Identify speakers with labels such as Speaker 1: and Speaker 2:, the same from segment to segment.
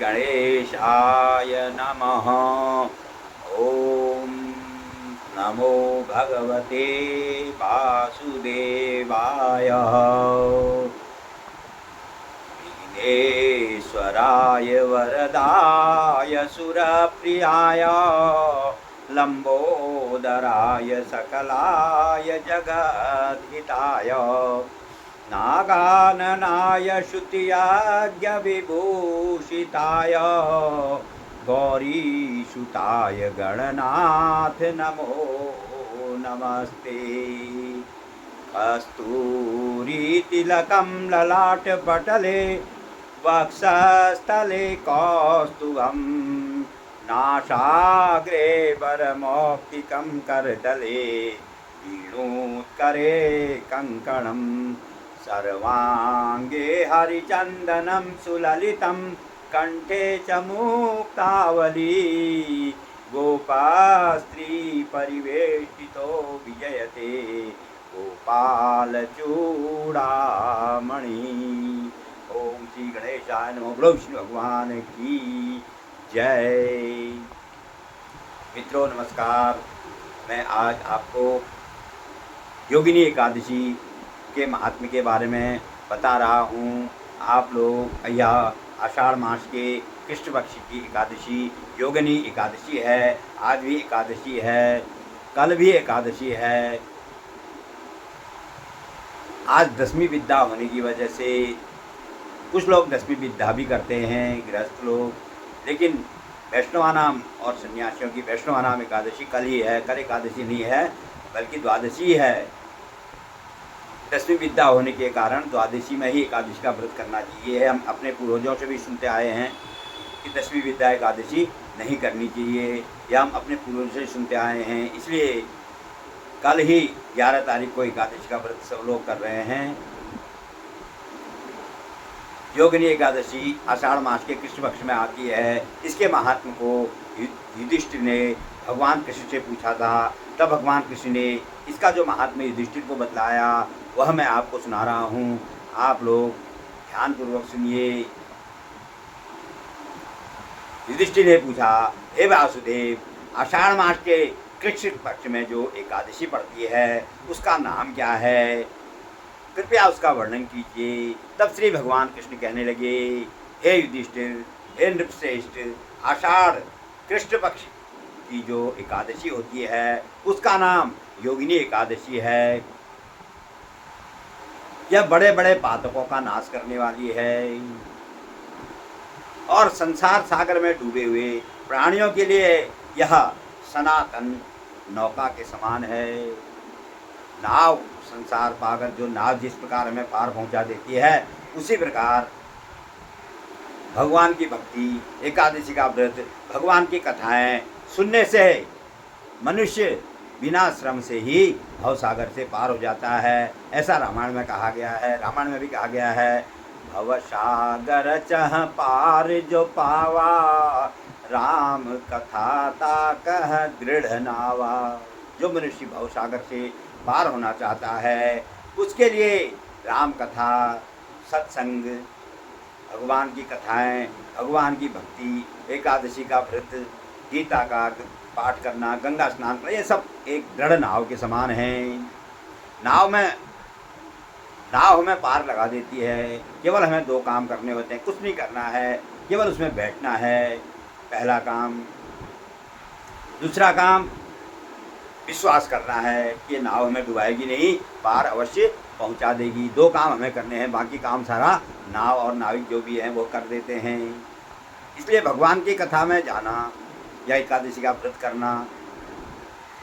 Speaker 1: गणेशाय नमः। ओम नमो भगवते वासुदेवाय। विघ्नेश्वराय वरदाय सुरप्रियाय लंबोदराय सकलाय जगद्हिताय नागाननाय श्रुतियज्ञविभूषिताय गौरीसुताय गणनाथ नमो नमस्ते। कस्तूरीतिलकं ललाटपटले वक्षस्थले कौस्तुभं नासाग्रे वरमौक्तिकं करतले वेणुत्करे कङ्कणं सर्वाङ्गे हरिचन्दनं सुललितं कंठे च मुक्तावली गोपास्त्री परिवेष्टितो विजयते गोपाल चूड़ामणि। ओम श्री गणेशाय नमः। बोलो विष्णु भगवान की जय। मित्रों नमस्कार। मैं आज आपको योगिनी एकादशी के महात्म्य के बारे में बता रहा हूँ। आप लोग यह आषाढ़ मास के कृष्ण पक्ष की एकादशी योगिनी एकादशी है। आज भी एकादशी है, कल भी एकादशी है। आज दसवीं विद्या होने की वजह से कुछ लोग दसवीं विद्या भी करते हैं, गृहस्थ लोग। लेकिन वैष्णवानाम और सन्यासियों की वैष्णवानाम एकादशी कल ही है। कल एकादशी नहीं है बल्कि द्वादशी है। दसवीं विद्या होने के कारण द्वादशी में ही एकादशी का व्रत करना चाहिए। हम अपने पूर्वजों से भी सुनते आए हैं कि दसवीं विद्या एकादशी नहीं करनी चाहिए, या हम अपने पूर्वजों से सुनते आए हैं। इसलिए कल ही 11 तारीख को एकादशी का व्रत सब लोग कर रहे हैं। योगिनी एकादशी आषाढ़ मास के कृष्ण पक्ष में आती है। इसके महात्म को युधिष्ठिर ने भगवान कृष्ण से पूछा था। तब भगवान कृष्ण ने इसका जो महात्म्य युधिष्ठिर को बतलाया वह मैं आपको सुना रहा हूँ। आप लोग ध्यानपूर्वक सुनिए। युधिष्ठिर ने पूछा, हे वासुदेव, आषाढ़ मास के कृष्ण पक्ष में जो एकादशी पड़ती है उसका नाम क्या है? कृपया उसका वर्णन कीजिए। तब श्री भगवान कृष्ण कहने लगे, हे युधिष्ठिर, हे नृपश्रेष्ठ, आषाढ़ कृष्ण पक्ष की जो एकादशी होती है उसका नाम योगिनी एकादशी है। यह बड़े बड़े पातकों का नाश करने वाली है और संसार सागर में डूबे हुए प्राणियों के लिए यह सनातन नौका के समान है। नाव, संसार सागर जो नाव जिस प्रकार हमें पार पहुंचा देती है, उसी प्रकार भगवान की भक्ति, एकादशी का व्रत, भगवान की कथाएं सुनने से मनुष्य बिना श्रम से ही भवसागर से पार हो जाता है। ऐसा रामायण में कहा गया है। रामायण में भी कहा गया है, भवसागर चह पार जो पावा, राम कथा ता कह दृढ़ नावा। जो मनुष्य भवसागर से पार होना चाहता है उसके लिए राम कथा, सत्संग, भगवान की कथाएं, भगवान की भक्ति, एकादशी का व्रत, गीता का पाठ करना, गंगा स्नान करना, ये सब एक दृढ़ नाव के समान है। नाव हमें पार लगा देती है। केवल हमें 2 काम करने होते हैं, कुछ नहीं करना है, केवल उसमें बैठना है, पहला काम। दूसरा काम विश्वास करना है कि नाव हमें डुबाएगी नहीं, पार अवश्य पहुंचा देगी। 2 काम हमें करने हैं, बाकी काम सारा नाव और नाविक जो भी हैं वो कर देते हैं। इसलिए भगवान की कथा में जाना या एकादशी का व्रत करना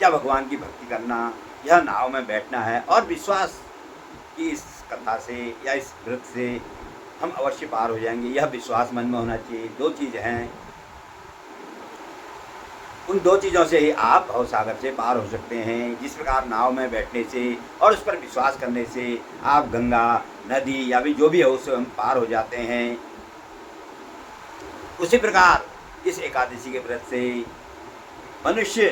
Speaker 1: या भगवान की भक्ति करना, यह नाव में बैठना है और विश्वास कि इस कथा से या इस व्रत से हम अवश्य पार हो जाएंगे, यह विश्वास मन में होना चाहिए। 2 चीज़ हैं, उन 2 चीज़ों से ही आप भवसागर से पार हो सकते हैं। जिस प्रकार नाव में बैठने से और उस पर विश्वास करने से आप गंगा, नदी या भी जो भी है उससे हम पार हो जाते हैं, उसी प्रकार इस एकादशी के व्रत से मनुष्य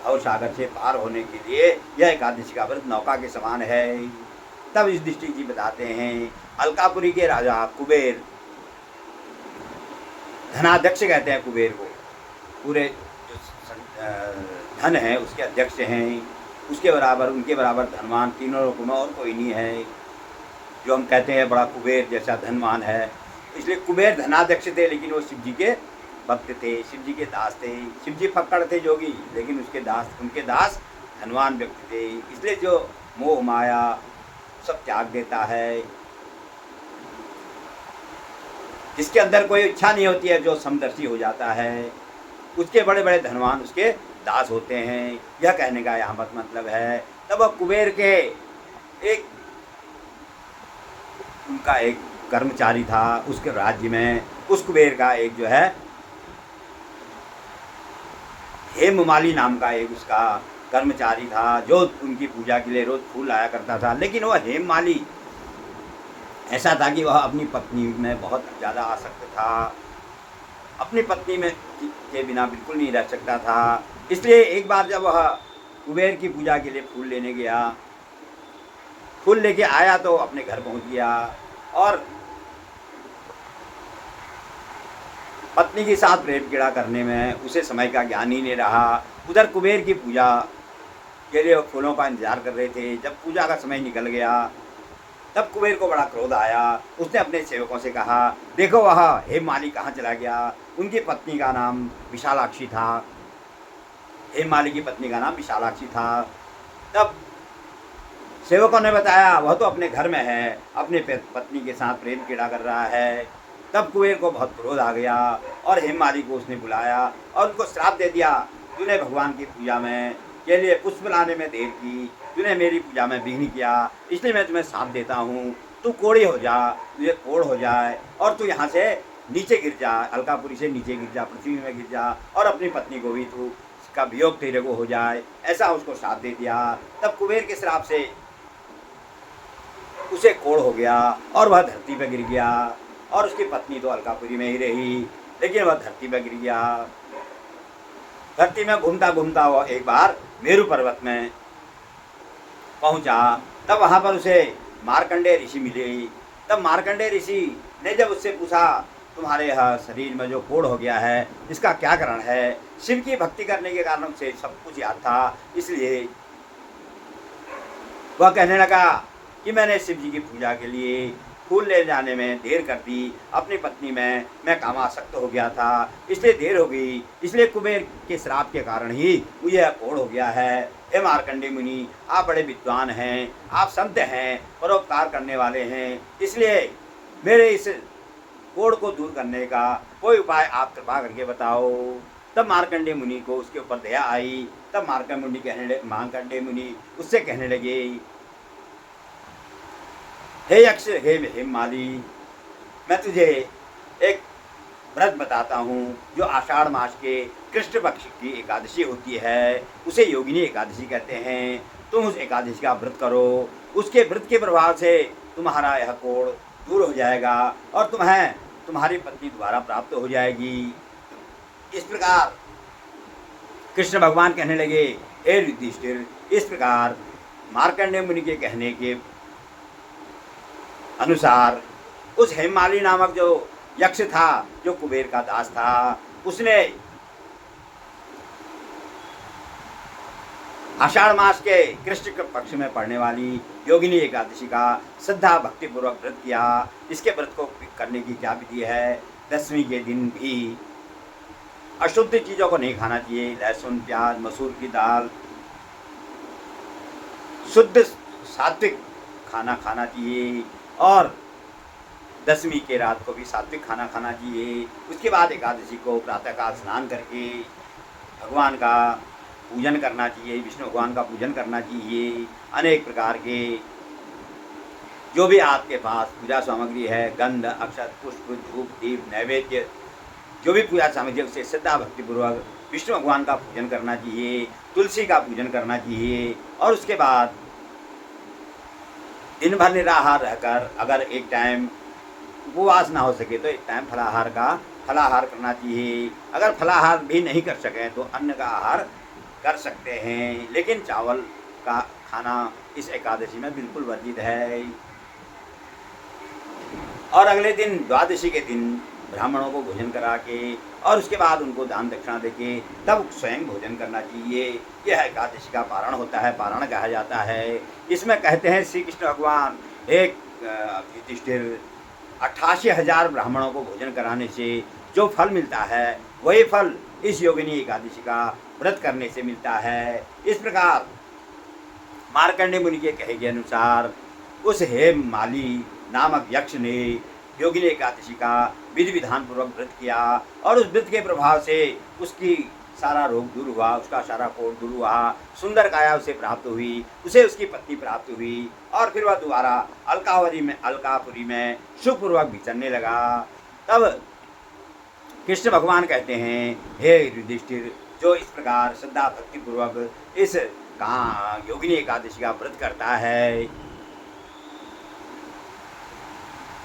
Speaker 1: भवसागर से पार होने के लिए यह एकादशी का व्रत नौका के समान है। तब युधिष्ठिर जी बताते हैं, अलकापुरी के राजा कुबेर धनाध्यक्ष कहते हैं कुबेर को। पूरे जो धन है उसके अध्यक्ष हैं, उसके बराबर, उनके बराबर धनवान तीनों लोगों में और कोई नहीं है। जो हम कहते हैं बड़ा कुबेर जैसा धनवान है, इसलिए कुबेर धनाध्यक्ष थे, लेकिन वो शिव जी के भक्त थे, शिव जी के दास थे। शिव जी फक्कड़ थे जोगी, लेकिन उनके दास धनवान व्यक्ति थे। इसलिए जो मोह माया सब त्याग देता है, जिसके अंदर कोई इच्छा नहीं होती है, जो समदर्शी हो जाता है, उसके बड़े बड़े धनवान उसके दास होते हैं। यह कहने का यहाँ पर मतलब है। तब वह कुबेर के एक उनका एक कर्मचारी था उसके राज्य में। उस कुबेर का एक जो है हेममाली नाम का एक उसका कर्मचारी था, जो उनकी पूजा के लिए रोज फूल लाया करता था। लेकिन वह हेममाली ऐसा था कि वह अपनी पत्नी में बहुत ज़्यादा आसक्त था, अपनी पत्नी में के बिना बिल्कुल नहीं रह सकता था। इसलिए एक बार जब वह कुबेर की पूजा के लिए फूल लेने गया, फूल लेके आया तो अपने घर पहुंच गया और पत्नी के साथ प्रेम क्रीड़ा करने में उसे समय का ज्ञान ही नहीं रहा। उधर कुबेर की पूजा के लिए फूलों का इंतजार कर रहे थे। जब पूजा का समय निकल गया तब कुबेर को बड़ा क्रोध आया। उसने अपने सेवकों से कहा, देखो वह हेममाली कहाँ चला गया। उनकी पत्नी का नाम विशालाक्षी था, हेममाली की पत्नी का नाम विशालाक्षी था। तब सेवकों ने बताया वह तो अपने घर में है, अपने पत्नी के साथ प्रेम क्रीड़ा कर रहा है। तब कुबेर को बहुत क्रोध आ गया और हेममाली को उसने बुलाया और उनको श्राप दे दिया, तूने भगवान की पूजा में के लिए पुष्प लाने में देर की, तूने मेरी पूजा में विघ्न किया, इसलिए मैं तुम्हें श्राप देता हूँ, तू कोढ़ी हो जा, तुझे कोढ़ हो जाए और तू यहाँ से नीचे गिर जा, अलकापुरी से नीचे गिर जा, पृथ्वी में गिर जा और अपनी पत्नी को भी तू का वियोग तेरे को हो जाए, ऐसा उसको श्राप दे दिया। तब कुबेर के श्राप से उसे कोढ़ हो गया और वह धरती पर गिर गया और उसकी पत्नी तो अलकापुरी में ही रही, लेकिन वह धरती पर गिर गया। धरती में घूमता घूमता वह एक बार मेरू पर्वत में पहुंचा। तब वहाँ पर उसे मार्कंडेय ऋषि मिले। तब मार्कंडेय ऋषि ने जब उससे पूछा, तुम्हारे यह शरीर में जो कोढ़ हो गया है इसका क्या कारण है। शिव की भक्ति करने के कारण उसे सब कुछ याद था, इसलिए वह कहने लगा कि मैंने शिव जी की पूजा के लिए फूल ले जाने में देर कर दी, अपनी पत्नी में मैं कामासक्त हो गया था, इसलिए देर हो गई, इसलिए कुबेर के श्राप के कारण ही मुझे यह कोढ़ हो गया है। हे मार्कंडेय मुनि, आप बड़े विद्वान हैं, आप संत हैं, परोपकार करने वाले हैं, इसलिए मेरे इस कोढ़ को दूर करने का कोई उपाय आप कृपा करके बताओ। तब मार्कंडेय मुनि को उसके ऊपर दया आई। तब मार्कंडेय मुनि उससे कहने लगे, हे यक्ष, हे हेममाली, मैं तुझे एक व्रत बताता हूँ जो आषाढ़ मास के कृष्ण पक्ष की एकादशी होती है, उसे योगिनी एकादशी कहते हैं। तुम उस एकादशी का व्रत करो, उसके व्रत के प्रभाव से तुम्हारा यह कोढ़ दूर हो जाएगा और तुम्हारी पत्नी दोबारा प्राप्त हो जाएगी। इस प्रकार कृष्ण भगवान कहने लगे, हे युधिष्ठिर, इस प्रकार मार्कंडेय मुनि के कहने के अनुसार उस हेममाली नामक जो यक्ष था, जो कुबेर का दास था, उसने आषाढ़ मास के कृष्ण पक्ष में पड़ने वाली योगिनी एकादशी का श्रद्धा भक्ति पूर्वक व्रत किया। इसके व्रत को करने की क्या विधि है, दसवीं के दिन भी अशुद्ध चीज़ों को नहीं खाना चाहिए, लहसुन, प्याज, मसूर की दाल, शुद्ध सात्विक खाना खाना चाहिए और दसवीं के रात को भी सात्विक खाना खाना चाहिए। उसके बाद एकादशी को प्रातःकाल स्नान करके भगवान का पूजन करना चाहिए, विष्णु भगवान का पूजन करना चाहिए। अनेक प्रकार के जो भी आपके पास पूजा सामग्री है, गंध, अक्षत, पुष्प, धूप, दीप, नैवेद्य, जो भी पूजा सामग्री है उसे श्रद्धा भक्तिपूर्वक विष्णु भगवान का पूजन करना चाहिए, तुलसी का पूजन करना चाहिए। और उसके बाद दिन भर निराहार रहकर अगर एक टाइम उपवास ना हो सके तो एक टाइम फलाहार करना चाहिए। अगर फलाहार भी नहीं कर सकें तो अन्न का आहार कर सकते हैं, लेकिन चावल का खाना इस एकादशी में बिल्कुल वर्जित है। और अगले दिन द्वादशी के दिन ब्राह्मणों को भोजन करा के और उसके बाद उनको दान दक्षिणा देके तब स्वयं भोजन करना चाहिए। यह एकादशी का पारण होता है, पारण कहा जाता है। इसमें कहते हैं श्री कृष्ण भगवान एक युधिष्ठिर 88,000 ब्राह्मणों को भोजन कराने से जो फल मिलता है वही फल इस योगिनी एकादशी का व्रत करने से मिलता है। इस प्रकार मार्कंडेय मुनि के कहे के अनुसार उस हेम माली नामक यक्ष ने योगिनी एकादशी का विधि विधान पूर्वक व्रत किया और उस व्रत के प्रभाव से उसकी सारा रोग दूर हुआ, उसका सारा कोढ़ दूर हुआ, सुंदर काया उसे प्राप्त हुई, उसे उसकी पत्नी प्राप्त हुई और फिर वह दोबारा अलकापुरी में सुखपूर्वक विचरने लगा। तब कृष्ण भगवान कहते हैं, हे युधिष्ठिर, जो इस प्रकार श्रद्धा भक्ति पूर्वक इस योगिनी एकादशी का व्रत करता है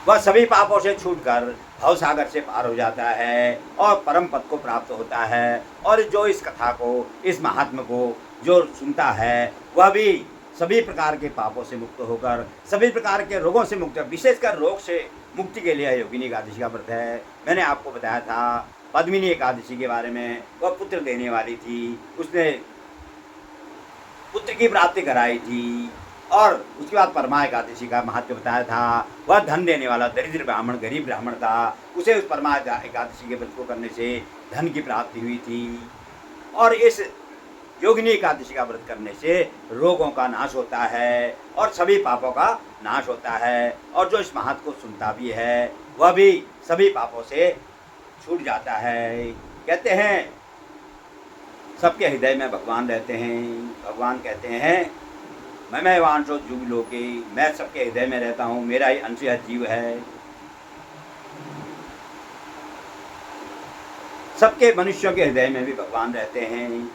Speaker 1: वह सभी पापों से छूटकर भव सागर से पार हो जाता है और परम पद को प्राप्त होता है। और जो इस कथा को, इस महात्म को जो सुनता है वह भी सभी प्रकार के पापों से मुक्त होकर सभी प्रकार के रोगों से मुक्त, विशेषकर रोग से मुक्ति के लिए योगिनी एकादशी का व्रत है। मैंने आपको बताया था पद्मिनी एकादशी के बारे में, वह पुत्र देने वाली थी, उसने पुत्र की प्राप्ति कराई थी। और उसके बाद परमा एकादशी का महत्व बताया था, वह धन देने वाला दरिद्र ब्राह्मण, गरीब ब्राह्मण था, उसे उस परमा एकादशी के व्रत को करने से धन की प्राप्ति हुई थी। और इस योगिनी एकादशी का व्रत करने से रोगों का नाश होता है और सभी पापों का नाश होता है। और जो इस महत्व को सुनता भी है वह भी सभी पापों से छूट जाता है। कहते हैं सबके हृदय में भगवान रहते हैं। भगवान कहते हैं मैं वांशो जुग लोके, मैं सबके हृदय में रहता हूँ, मेरा ही अंश यह जीव है। सबके मनुष्यों के हृदय में भी भगवान रहते हैं,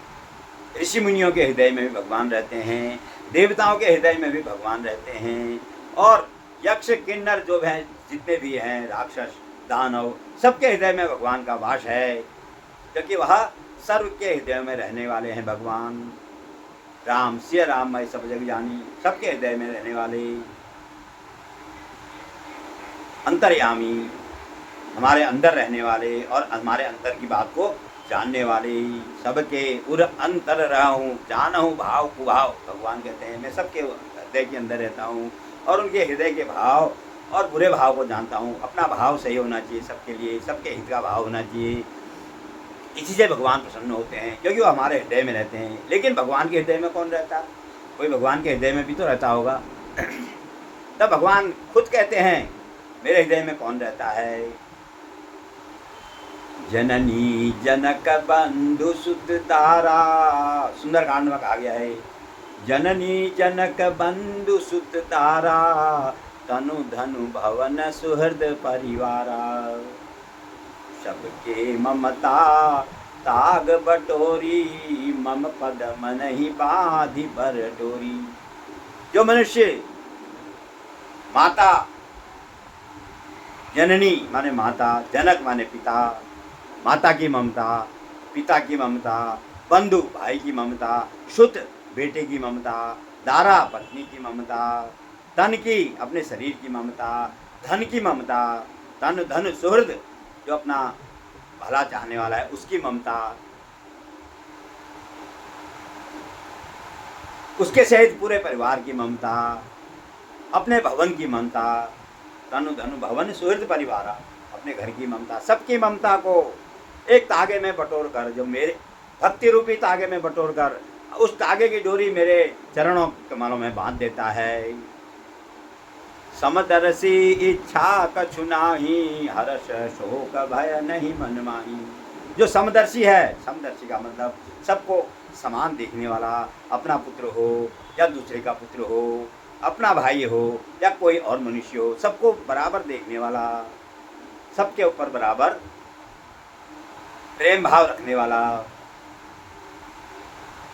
Speaker 1: ऋषि मुनियों के हृदय में भी भगवान रहते हैं, देवताओं के हृदय में भी भगवान रहते हैं और यक्ष किन्नर जो हैं जितने भी हैं, राक्षस दानव, सबके हृदय में भगवान का वास है, क्योंकि वह सर्व के हृदय में रहने वाले हैं। भगवान राम, सिया राम मैं सब जग जानी, सबके हृदय में रहने वाले अंतर्यामी, हमारे अंदर रहने वाले और हमारे अंदर की बात को जानने वाले, सबके उर अंतर रहूं जानहूं भाव कुभाव। भगवान कहते हैं मैं सबके हृदय के अंदर रहता हूँ और उनके हृदय के भाव और बुरे भाव को जानता हूँ। अपना भाव सही होना चाहिए सबके लिए, सबके हित का भाव होना चाहिए। इसी से भगवान प्रसन्न होते हैं क्योंकि वो हमारे हृदय में रहते हैं। लेकिन भगवान के हृदय में कौन रहता? कोई भगवान के हृदय में भी तो रहता होगा। तब भगवान खुद कहते हैं मेरे हृदय में कौन रहता है। जननी जनक बंधु सुत तारा, सुंदरकांड में कहा गया है, जननी जनक बंधु सुत तारा, तनु धनु भवन सुहृद परिवारा, सबके ममता ताग बटोरी, मम पद मन ही बाधि भर डोरी। जो मनुष्य माता, जननी माने माता, जनक माने पिता, माता की ममता, पिता की ममता, बंधु भाई की ममता, सुत बेटे की ममता, दारा पत्नी की ममता, तन की अपने शरीर की ममता, धन की ममता, तन धन सुहृद जो अपना भला चाहने वाला है उसकी ममता, उसके सहित पूरे परिवार की ममता, अपने भवन की ममता, तनु धनु भवन सुहृद परिवारा, अपने घर की ममता, सबकी ममता को एक तागे में बटोर कर, जो मेरे भक्ति रूपी तागे में बटोर कर उस तागे की डोरी मेरे चरणों कमलों में बांध देता है। समदर्शी इच्छा कछु नाही, हर्ष शोक भय नहीं मन माही। जो समदर्शी है, समदर्शी का मतलब सबको समान देखने वाला, अपना पुत्र हो या दूसरे का पुत्र हो, अपना भाई हो या कोई और मनुष्य हो, सबको बराबर देखने वाला, सबके ऊपर बराबर प्रेम भाव रखने वाला।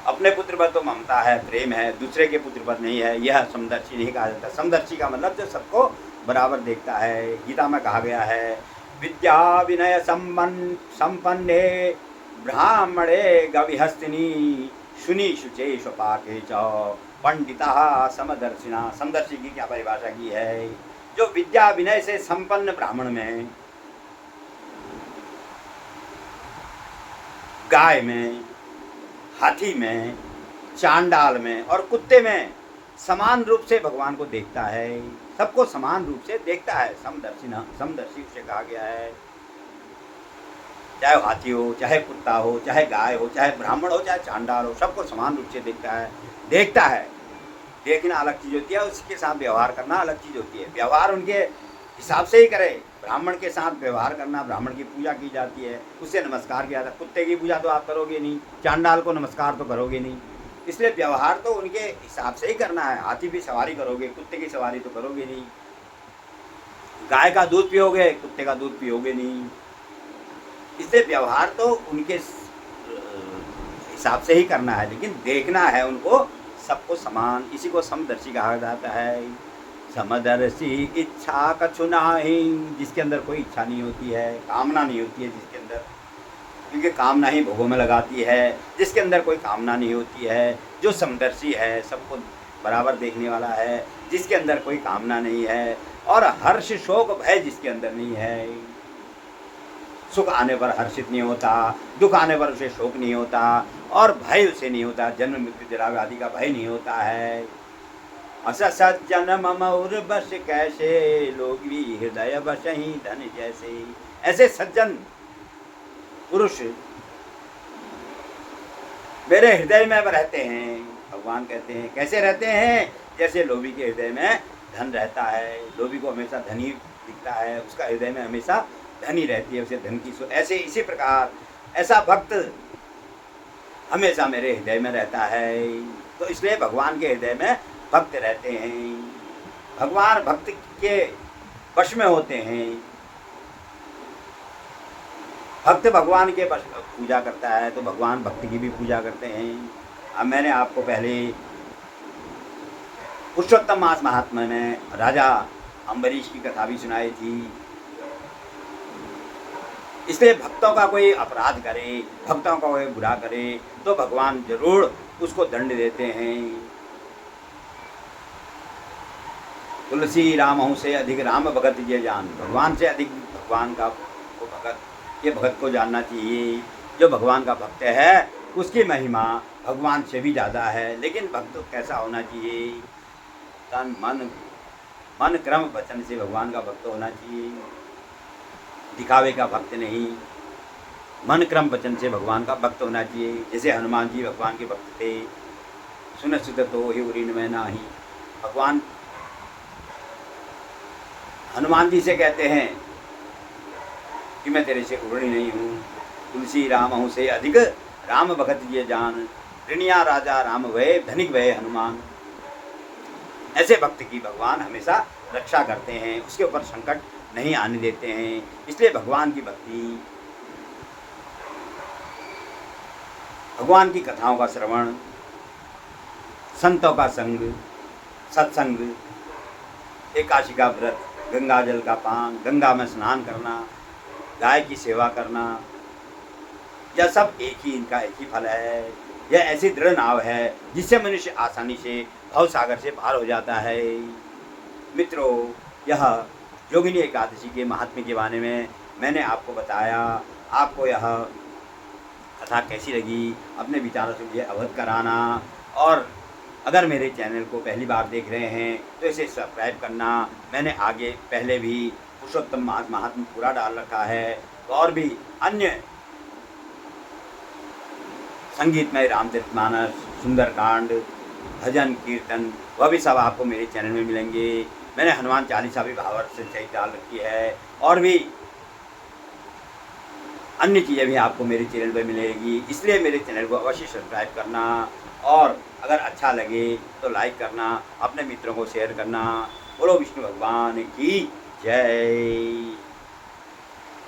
Speaker 1: अपने पुत्र पर तो ममता है, प्रेम है, दूसरे के पुत्र पर नहीं है, यह समदर्शी नहीं कहा जाता। समदर्शी का मतलब जो सबको बराबर देखता है। गीता में कहा गया है, विद्या विनय संपन्ने ब्राह्मणे गविहस्तिनी, शुनि शुचे स्वपाके च पंडिता समदर्शिना। समदर्शी की क्या परिभाषा की है? जो विद्या विनय से संपन्न ब्राह्मण में गाय में, हाथी में, चांडाल में और कुत्ते में समान रूप से भगवान को देखता है, सबको समान रूप से देखता है। समदर्शी उसे कहा गया है। चाहे हाथी हो, चाहे कुत्ता हो, चाहे गाय हो, चाहे ब्राह्मण हो, चाहे चांडाल हो, सबको समान रूप से देखता है। देखना अलग चीज़ होती है, उसके साथ व्यवहार करना अलग चीज़ होती है। व्यवहार उनके हिसाब से ही करे। ब्राह्मण के साथ व्यवहार करना, ब्राह्मण की पूजा की जाती है, उससे नमस्कार किया जाता है। कुत्ते की पूजा तो आप करोगे नहीं, चांडाल को नमस्कार तो करोगे नहीं। इसलिए व्यवहार तो उनके हिसाब से ही करना है। हाथी की सवारी करोगे, कुत्ते की सवारी तो करोगे नहीं। गाय का दूध पियोगे, कुत्ते का दूध पियोगे नहीं। इसलिए व्यवहार तो उनके हिसाब से ही करना है, लेकिन देखना है उनको सबको समान। इसी को समदर्शी कहा जाता है। समदर्शी इच्छा कछु नाही, जिसके अंदर कोई इच्छा नहीं होती है, कामना नहीं होती है जिसके अंदर, क्योंकि कामना ही भोगों में लगाती है। जिसके अंदर कोई कामना नहीं होती है, जो समदर्शी है, सबको बराबर देखने वाला है, जिसके अंदर कोई कामना नहीं है, और हर्ष शोक भय जिसके अंदर नहीं है। सुख आने पर हर्षित नहीं होता, दुख आने पर उसे शोक नहीं होता, और भय उसे नहीं होता, जन्म मृत्यु जरा व्याधि का भय नहीं होता है। अस सज्जन मम उर बस कैसे, लोग भी हृदय बस ही धन जैसे। ऐसे सज्जन पुरुष मेरे हृदय में रहते हैं। भगवान कहते हैं कैसे रहते हैं, जैसे लोभी के हृदय में धन रहता है। लोभी को हमेशा धनी दिखता है, उसका हृदय में हमेशा धनी रहती है, उसे धन की ऐसे इसी प्रकार ऐसा भक्त हमेशा मेरे हृदय में रहता है। तो इसलिए भगवान के हृदय में भक्त रहते हैं। भगवान भक्त के वश में होते हैं। भक्त भगवान के पूजा करता है तो भगवान भक्त की भी पूजा करते हैं। अब मैंने आपको पहले पुरुषोत्तम मास महात्मा में राजा अम्बरीश की कथा भी सुनाई थी। इसलिए भक्तों का कोई अपराध करे, भक्तों का कोई बुरा करे, तो भगवान जरूर उसको दंड देते हैं। तुलसी रामहु से अधिक राम भगत ये जान। भगवान से अधिक भगवान का को भगत, ये भगत को जानना चाहिए। जो भगवान का भक्त है उसकी महिमा भगवान से भी ज़्यादा है। लेकिन भक्त कैसा होना चाहिए, तन मन क्रम वचन से भगवान का भक्त होना चाहिए। दिखावे का भक्त नहीं, मन क्रम वचन से भगवान का भक्त होना चाहिए। जैसे हनुमान जी भगवान के भक्त थे। सुन सुत तो ही उरीन में नाही। भगवान हनुमान जी से कहते हैं कि मैं तेरे से उड़नी नहीं हूँ। तुलसी रामहु से अधिक राम भगत ये जान। ऋणिया राजा राम भय, धनिक भय हनुमान। ऐसे भक्त की भगवान हमेशा रक्षा करते हैं, उसके ऊपर संकट नहीं आने देते हैं। इसलिए भगवान की भक्ति, भगवान की कथाओं का श्रवण, संतों का संग, सत्संग, एकादशी का व्रत, गंगा जल का पान, गंगा में स्नान करना, गाय की सेवा करना, यह सब इनका एक ही फल है। यह ऐसी दृढ़ नाव है जिससे मनुष्य आसानी से भव सागर से पार हो जाता है। मित्रों, यह योगिनी एकादशी के महात्म्य के बारे में मैंने आपको बताया। आपको यह कथा कैसी लगी अपने विचारों से मुझे अवगत कराना। और अगर मेरे चैनल को पहली बार देख रहे हैं तो इसे सब्सक्राइब करना। मैंने आगे पहले भी पुरुषोत्तम महात्म्य पूरा डाल रखा है, और भी अन्य संगीतमय रामचरितमानस, सुंदरकांड, भजन, कीर्तन, वह भी सब आपको मेरे चैनल में मिलेंगे। मैंने हनुमान चालीसा भी भावार्थ से सही डाल रखी है, और भी अन्य चीज़ें भी आपको मेरे चैनल पर मिलेगी। इसलिए मेरे चैनल को अवश्य सब्सक्राइब करना, और अगर अच्छा लगे तो लाइक करना, अपने मित्रों को शेयर करना। बोलो विष्णु भगवान की जय।